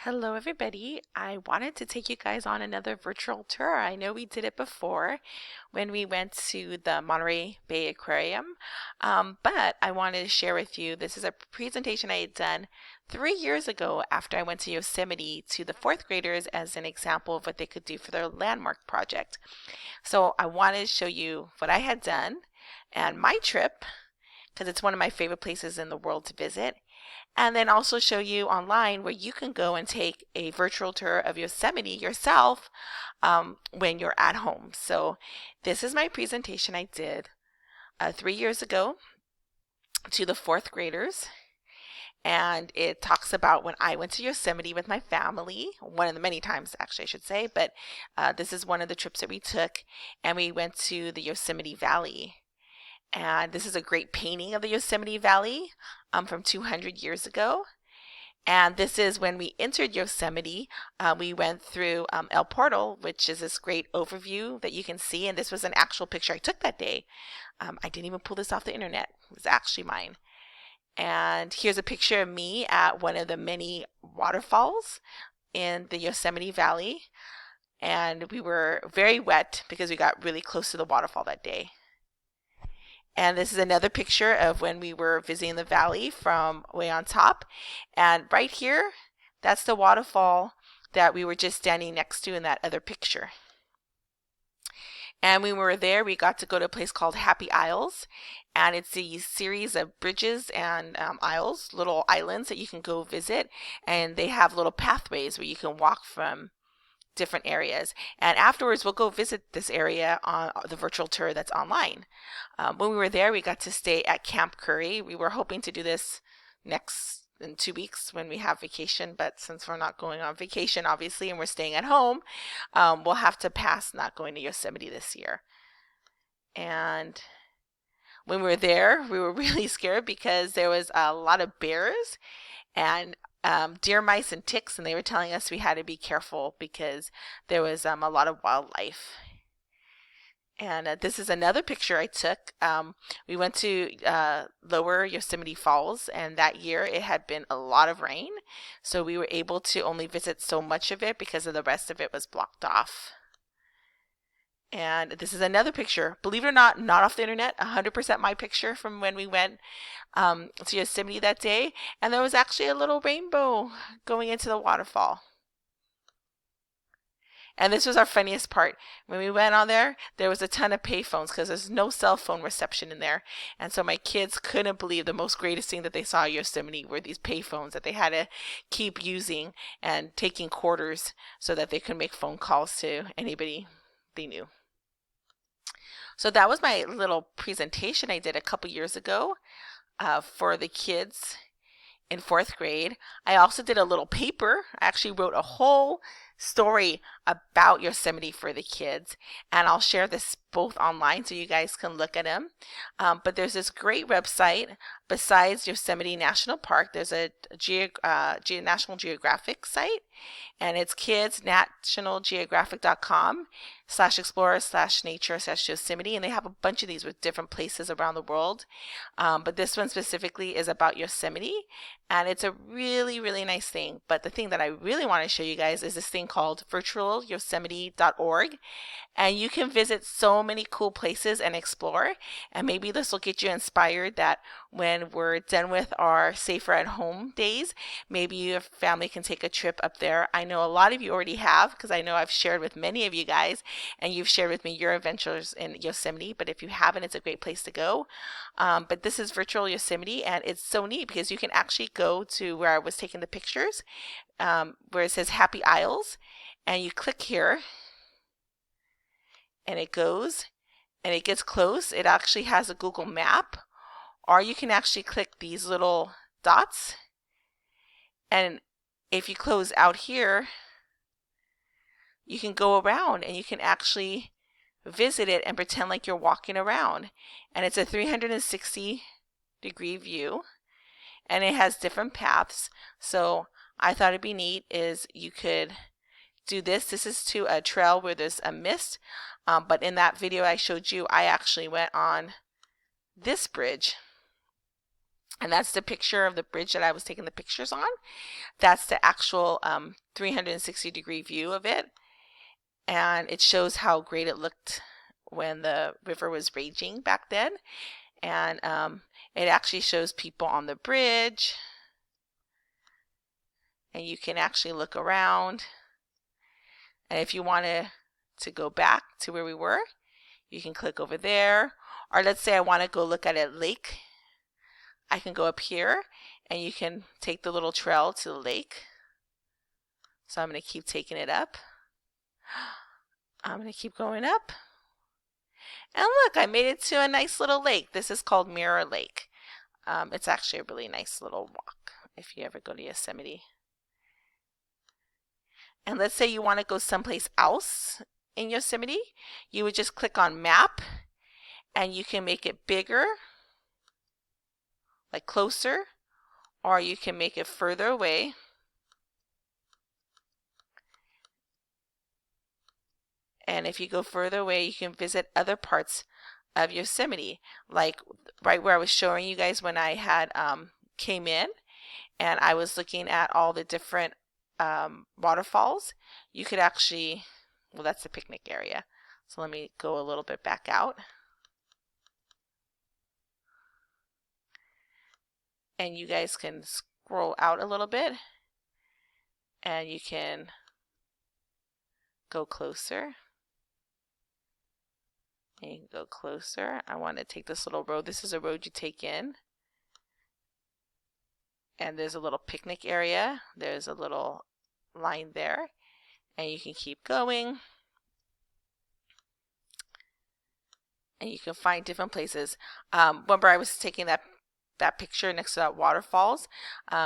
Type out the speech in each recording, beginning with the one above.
Hello, everybody. I wanted to take you guys on another virtual tour. I know we did it before when we went to the Monterey Bay Aquarium, but I wanted to share with you this is a presentation I had done 3 years ago after I went to Yosemite to the fourth graders as an example of what they could do for their landmark project. So I wanted to show you what I had done and my trip because it's one of my favorite places in the world to visit, and then also show you online where you can go and take a virtual tour of Yosemite yourself when you're at home. So this is my presentation I did 3 years ago to the fourth graders. And it talks about when I went to Yosemite with my family, one of the many times actually I should say, but this is one of the trips that we took, and we went to the Yosemite Valley. And this is a great painting of the Yosemite Valley from 200 years ago. And this is when we entered Yosemite. We went through El Portal, which is this great overview that you can see. And this was an actual picture I took that day. I didn't even pull this off the internet. It was actually mine. And here's a picture of me at one of the many waterfalls in the Yosemite Valley. And we were very wet because we got really close to the waterfall that day. And this is another picture of when we were visiting the valley from way on top. And right here, that's the waterfall that we were just standing next to in that other picture. And when we were there, we got to go to a place called Happy Isles. And it's a series of bridges and isles, little islands that you can go visit. And they have little pathways where you can walk from different areas. And afterwards, we'll go visit this area on the virtual tour that's online. When we were there, we got to stay at Camp Curry. We were hoping to do this next in 2 weeks when we have vacation, but since we're not going on vacation, obviously, and we're staying at home, we'll have to pass not going to Yosemite this year. And when we were there, we were really scared because there was a lot of bears and deer, mice, and ticks, and they were telling us we had to be careful because there was a lot of wildlife. And this is another picture I took. We went to Lower Yosemite Falls, and that year it had been a lot of rain, so we were able to only visit so much of it because of the rest of it was blocked off. And this is another picture, believe it or not off the internet, 100% my picture from when we went to Yosemite that day. And there was actually a little rainbow going into the waterfall. And this was our funniest part. When we went on there, there was a ton of payphones because there's no cell phone reception in there. And so my kids couldn't believe the most greatest thing that they saw at Yosemite were these payphones that they had to keep using and taking quarters so that they could make phone calls to anybody they knew. So that was my little presentation I did a couple years ago for the kids in fourth grade. I also did a little paper. I actually wrote a whole story about Yosemite for the kids, and I'll share this both online so you guys can look at them. But there's this great website besides Yosemite National Park. There's a National Geographic site, and it's kidsnationalgeographic.com/explorer/nature/Yosemite, and they have a bunch of these with different places around the world. But this one specifically is about Yosemite, and it's a really, really nice thing. But the thing that I really want to show you guys is this thing called virtualyosemite.org. And you can visit so many cool places and explore. And maybe this will get you inspired that when we're done with our safer at home days, maybe your family can take a trip up there. I know a lot of you already have, because I know I've shared with many of you guys, and you've shared with me your adventures in Yosemite. But if you haven't, it's a great place to go. But this is Virtual Yosemite, and it's so neat because you can actually go to where I was taking the pictures, where it says Happy Isles, and you click here, and it goes, and it gets close. It actually has a Google map, or you can actually click these little dots, and if you close out here, you can go around and you can actually visit it and pretend like you're walking around. And it's a 360-degree view, and it has different paths. So I thought it'd be neat is you could do this. This is to a trail where there's a mist, but in that video I showed you, I actually went on this bridge. And that's the picture of the bridge that I was taking the pictures on. That's the actual 360-degree view of it. And it shows how great it looked when the river was raging back then. And it actually shows people on the bridge. And you can actually look around. And if you want to go back to where we were, you can click over there. Or let's say I want to go look at a lake. I can go up here and you can take the little trail to the lake. So I'm going to keep taking it up. I'm going to keep going up. And look, I made it to a nice little lake. This is called Mirror Lake. It's actually a really nice little walk if you ever go to Yosemite. And let's say you want to go someplace else in Yosemite. You would just click on Map and you can make it bigger, like closer, or you can make it further away. And if you go further away, you can visit other parts of Yosemite, like right where I was showing you guys when I had came in and I was looking at all the different waterfalls. You could actually, well, that's the picnic area. So let me go a little bit back out. And you guys can scroll out a little bit and you can go closer. And you can go closer. I want to take this little road. This is a road you take in. And there's a little picnic area. There's a little line there. And you can keep going. And you can find different places. Remember I was taking that picture next to that waterfalls.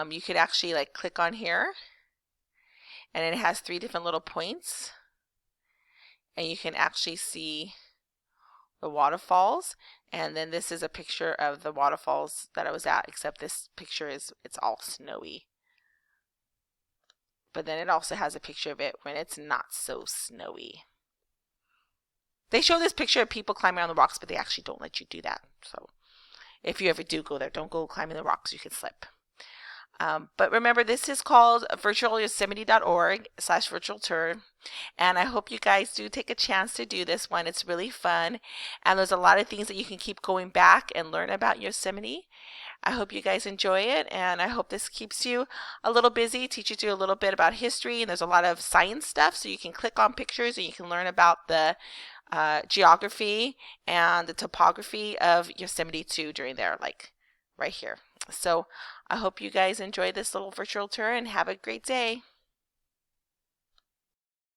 You could actually like click on here. And it has 3 different little points. And you can actually see the waterfalls, and then this is a picture of the waterfalls that I was at, except this picture it's all snowy. But then it also has a picture of it when it's not so snowy. They show this picture of people climbing on the rocks, but they actually don't let you do that. So if you ever do go there, don't go climbing the rocks, you can slip. But remember, this is called virtualyosemite.org/virtual tour. And I hope you guys do take a chance to do this one. It's really fun. And there's a lot of things that you can keep going back and learn about Yosemite. I hope you guys enjoy it. And I hope this keeps you a little busy, teaches you a little bit about history. And there's a lot of science stuff. So you can click on pictures and you can learn about the geography and the topography of Yosemite too during there, like right here. So I hope you guys enjoy this little virtual tour and have a great day.